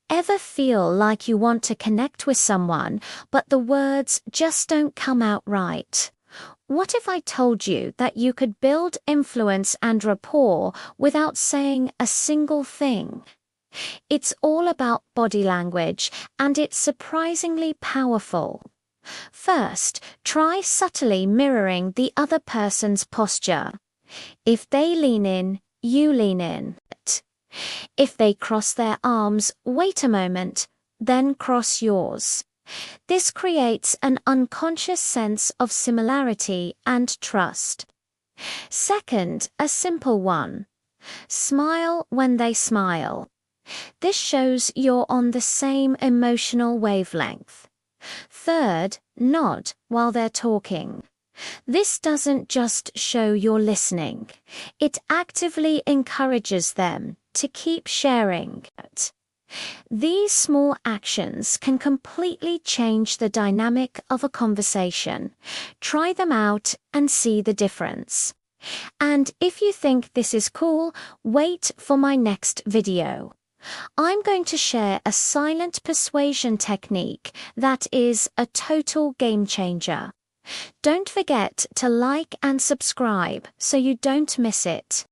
Ever feel like you want to connect with someone, but the words just don't come out right? What if I told you that you could build influence and rapport without saying a single thing? It's all about body language, and it's surprisingly powerful. First, try subtly mirroring the other person's posture. If they lean in, you lean in. If they cross their arms, wait a moment, then cross yours. This creates an unconscious sense of similarity and trust. Second, a simple one. Smile when they smile. This shows you're on the same emotional wavelength. Third, nod while they're talking. This doesn't just show you're listening. It actively encourages them to keep sharing. These small actions can completely change the dynamic of a conversation. Try them out and see the difference. And if you think this is cool, wait for my next video. I'm going to share a silent persuasion technique that is a total game changer. Don't forget to like and subscribe so you don't miss it.